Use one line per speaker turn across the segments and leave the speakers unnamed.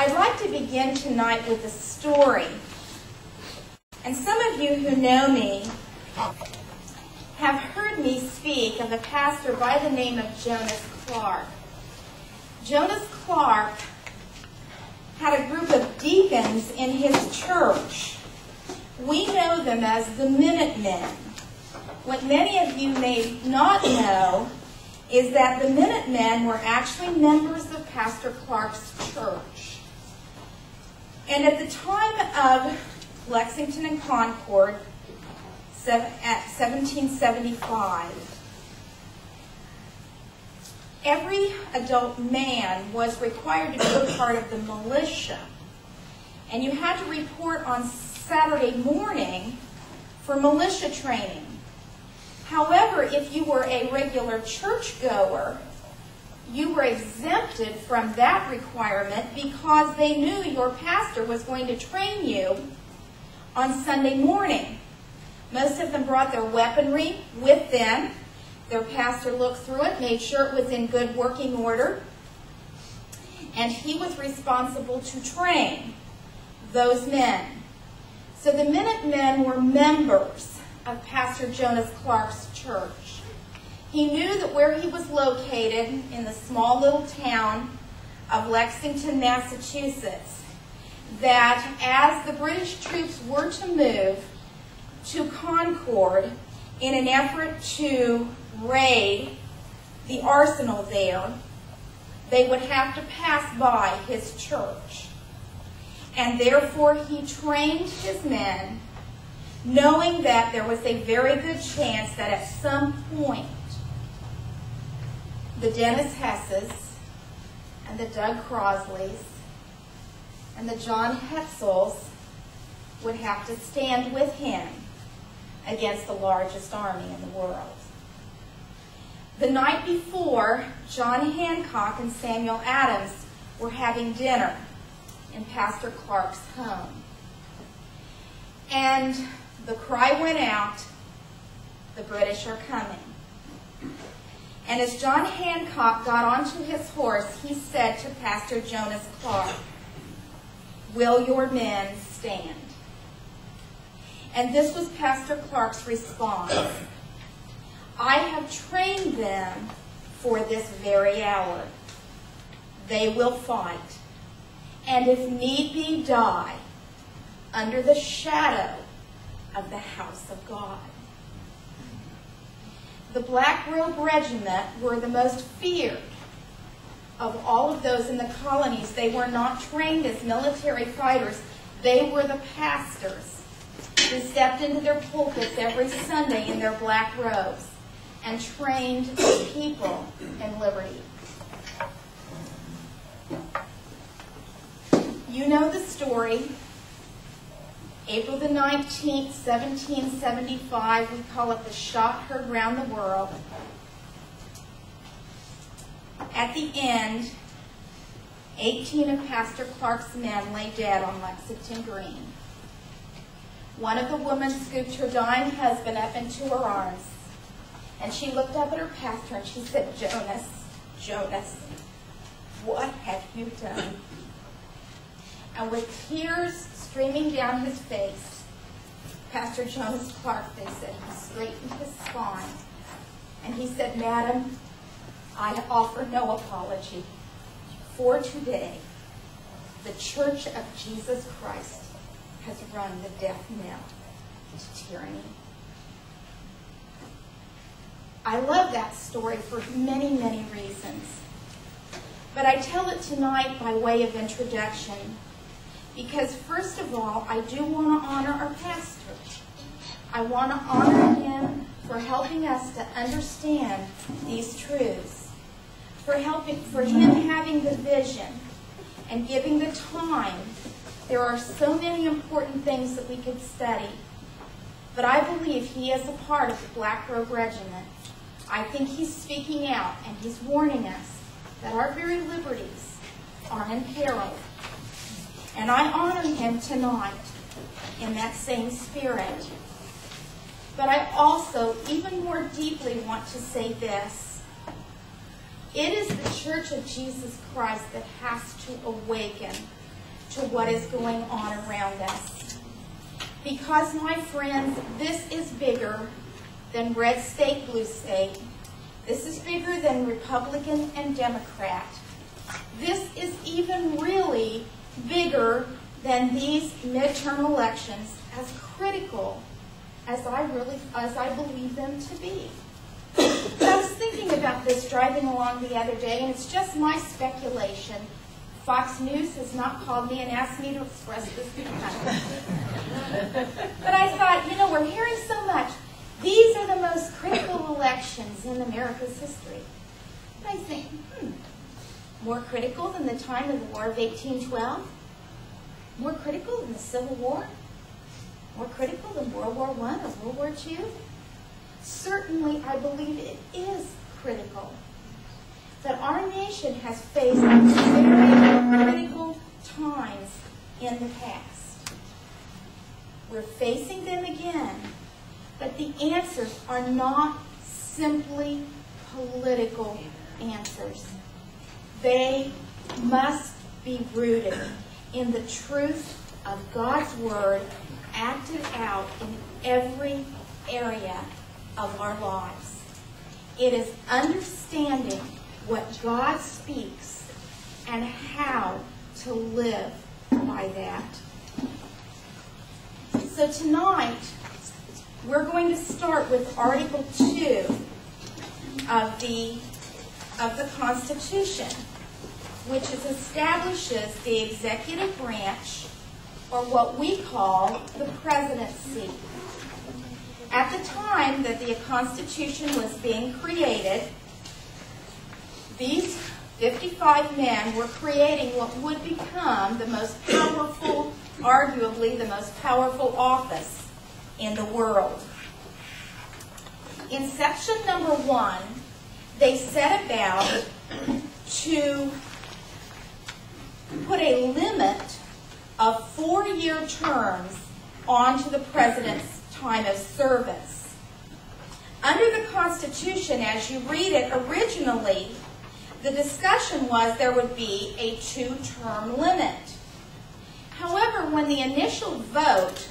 I'd like to begin tonight with a story. And some of you who know me have heard me speak of a pastor by the name of Jonas Clark. Jonas Clark had a group of deacons in his church. We know them as the Minutemen. What many of you may not know is that the Minutemen were actually members of Pastor Clark's church. And at the time of Lexington and Concord, at 1775, every adult man was required to be a part of the militia. And you had to report on Saturday morning for militia training. However, if you were a regular churchgoer, you were exempted from that requirement because they knew your pastor was going to train you on Sunday morning. Most of them brought their weaponry with them. Their pastor looked through it, made sure it was in good working order, and he was responsible to train those men. So the Minutemen were members of Pastor Jonas Clark's church. He knew that where he was located in the small little town of Lexington, Massachusetts, that as the British troops were to move to Concord in an effort to raid the arsenal there, they would have to pass by his church. And therefore he trained his men, knowing that there was a very good chance that at some point the Dennis Hesses and the Doug Crosleys and the John Hetzels would have to stand with him against the largest army in the world. The night before, John Hancock and Samuel Adams were having dinner in Pastor Clark's home. And the cry went out, the British are coming. And as John Hancock got onto his horse, he said to Pastor Jonas Clark, "Will your men stand?" And this was Pastor Clark's response: "I have trained them for this very hour. They will fight, and if need be, die under the shadow of the house of God." The Black Robe Regiment were the most feared of all of those in the colonies. They were not trained as military fighters. They were the pastors who stepped into their pulpits every Sunday in their black robes and trained the people in liberty. You know the story. April the 19th, 1775, we call it the shot heard round the world. At the end, 18 of Pastor Clark's men lay dead on Lexington Green. One of the women scooped her dying husband up into her arms, and she looked up at her pastor and she said, "Jonas, Jonas, what have you done?" And with tears streaming down his face, Pastor Jonas Clark, they said, he straightened his spine, and he said, "Madam, I offer no apology. For today, the Church of Jesus Christ has rung the death knell to tyranny." I love that story for many, many reasons. But I tell it tonight by way of introduction because, first of all, I do want to honor our pastor. I want to honor him for helping us to understand these truths, for him having the vision and giving the time. There are so many important things that we could study, but I believe he is a part of the Black Robe Regiment. I think he's speaking out and he's warning us that our very liberties are in peril. And I honor him tonight in that same spirit. But I also, even more deeply, want to say this. It is the Church of Jesus Christ that has to awaken to what is going on around us. Because, my friends, this is bigger than red state, blue state. This is bigger than Republican and Democrat. This is even really bigger than these midterm elections, as critical as I believe them to be. But I was thinking about this driving along the other day, and it's just my speculation. Fox News has not called me and asked me to express this opinion. But I thought, you know, we're hearing so much. These are the most critical elections in America's history. And I think, more critical than the time of the War of 1812? More critical than the Civil War? More critical than World War I or World War II? Certainly, I believe it is critical that our nation has faced very critical times in the past. We're facing them again, but the answers are not simply political answers. They must be rooted in the truth of God's Word acted out in every area of our lives. It is understanding what God speaks and how to live by that. So tonight, we're going to start with Article 2 of the Constitution, which establishes the executive branch, or what we call the presidency. At the time that the Constitution was being created, these 55 men were creating what would become the most powerful, arguably the most powerful office in the world. In section number 1, they set about to put a limit of 4-year terms onto the president's time of service. Under the Constitution, as you read it originally, the discussion was there would be a 2-term limit. However, when the initial vote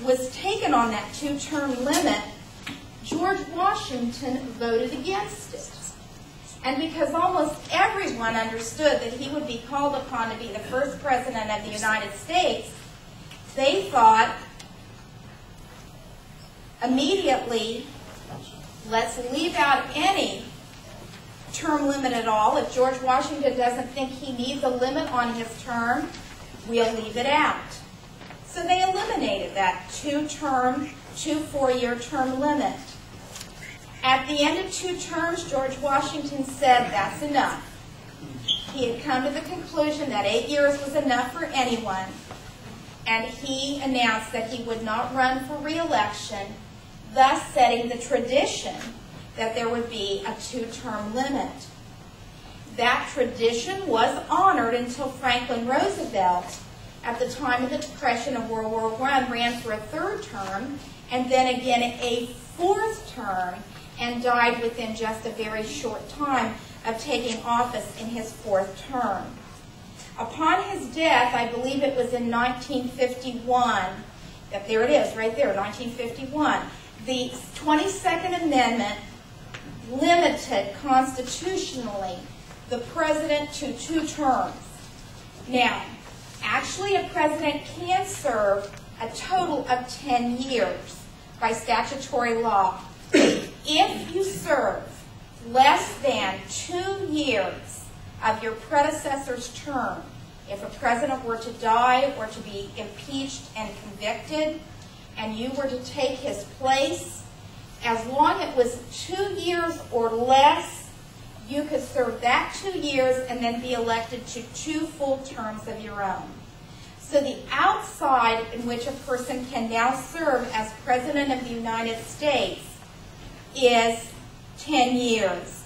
was taken on that 2-term limit, George Washington voted against it. And because almost everyone understood that he would be called upon to be the first president of the United States, they thought immediately, let's leave out any term limit at all. If George Washington doesn't think he needs a limit on his term, we'll leave it out. So they eliminated that 2 4-year term limit. At the end of 2 terms, George Washington said, that's enough. He had come to the conclusion that 8 years was enough for anyone, and he announced that he would not run for re-election, thus setting the tradition that there would be a 2-term limit. That tradition was honored until Franklin Roosevelt, at the time of the Depression of World War I, ran for a 3rd term, and then again a 4th term, and died within just a very short time of taking office in his 4th term. Upon his death, I believe it was in 1951, there it is, right there, 1951, the 22nd Amendment limited constitutionally the president to 2 terms. Now, actually a president can serve a total of 10 years by statutory law. If you serve less than 2 years of your predecessor's term, if a president were to die or to be impeached and convicted, and you were to take his place, as long as it was 2 years or less, you could serve that 2 years and then be elected to 2 full terms of your own. So the outside in which a person can now serve as President of the United States is 10 years.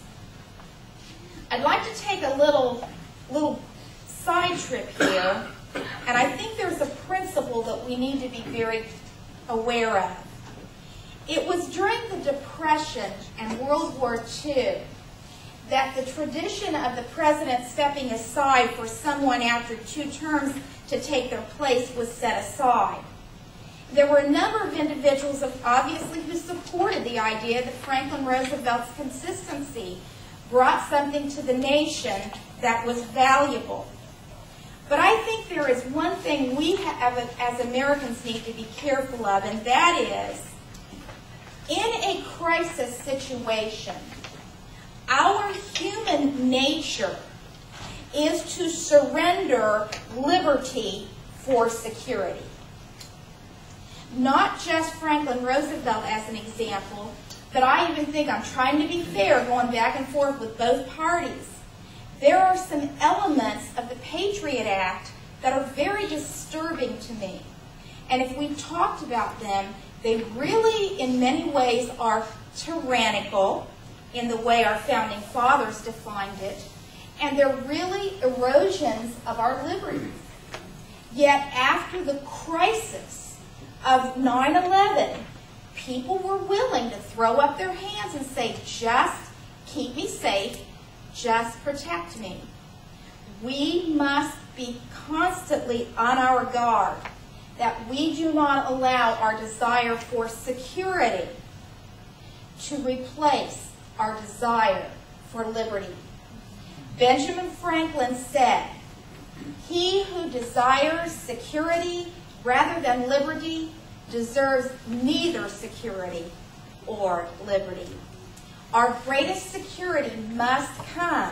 I'd like to take a little side trip here, and I think there's a principle that we need to be very aware of. It was during the Depression and World War II that the tradition of the president stepping aside for someone after 2 terms to take their place was set aside. There were a number of individuals, obviously, who supported the idea that Franklin Roosevelt's consistency brought something to the nation that was valuable. But I think there is one thing we as Americans need to be careful of, and that is, in a crisis situation, our human nature is to surrender liberty for security. Not just Franklin Roosevelt as an example, but I even think, I'm trying to be fair, going back and forth with both parties. There are some elements of the Patriot Act that are very disturbing to me. And if we talked about them, they really, in many ways, are tyrannical in the way our founding fathers defined it, and they're really erosions of our liberties. Yet after the crisis of 9/11, people were willing to throw up their hands and say, just keep me safe, just protect me. We must be constantly on our guard that we do not allow our desire for security to replace our desire for liberty. Benjamin Franklin said, "He who desires security rather than liberty deserves neither security or liberty." Our greatest security must come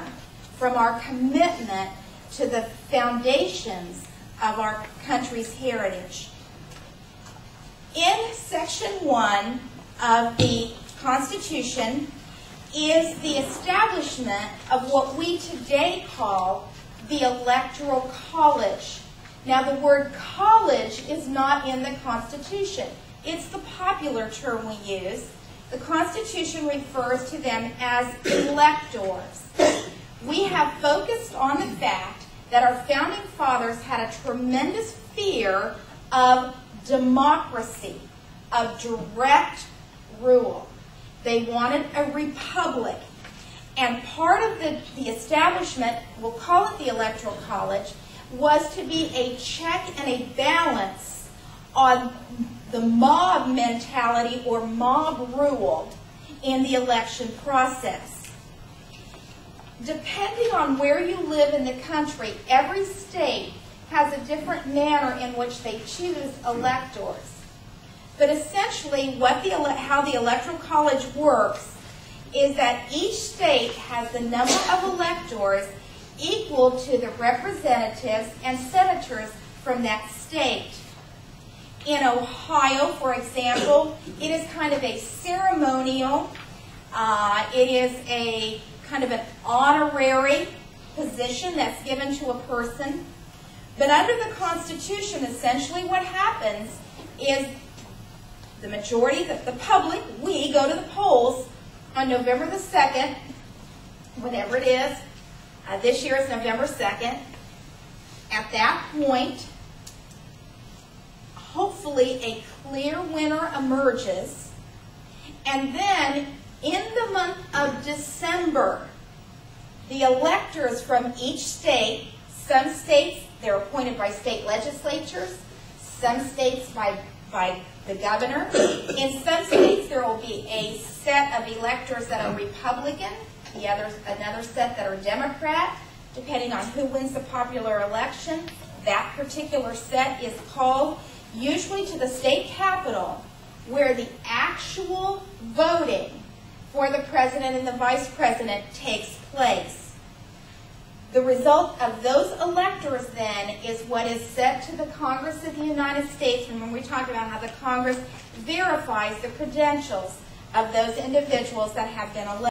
from our commitment to the foundations of our country's heritage. In Section 1 of the Constitution is the establishment of what we today call the Electoral College. Now, the word college is not in the Constitution. It's the popular term we use. The Constitution refers to them as electors. We have focused on the fact that our founding fathers had a tremendous fear of democracy, of direct rule. They wanted a republic. And part of the establishment, we'll call it the Electoral College, was to be a check and a balance on the mob mentality or mob rule in the election process. Depending on where you live in the country, every state has a different manner in which they choose electors. But essentially, how the Electoral College works is that each state has the number of electors equal to the representatives and senators from that state. In Ohio, for example, it is kind of a ceremonial, it is a kind of an honorary position that's given to a person. But under the Constitution, essentially what happens is the majority, the public, we go to the polls on November the 2nd, whenever it is. This year is November 2nd. At that point, hopefully a clear winner emerges. And then in the month of December, the electors from each state, some states, they're appointed by state legislatures, some states by the governor. In some states, there will be a set of electors that are Republican, another set that are Democrat, depending on who wins the popular election. That particular set is called usually to the state capitol, where the actual voting for the president and the vice president takes place. The result of those electors, then, is what is sent to the Congress of the United States, and when we talk about how the Congress verifies the credentials of those individuals that have been elected.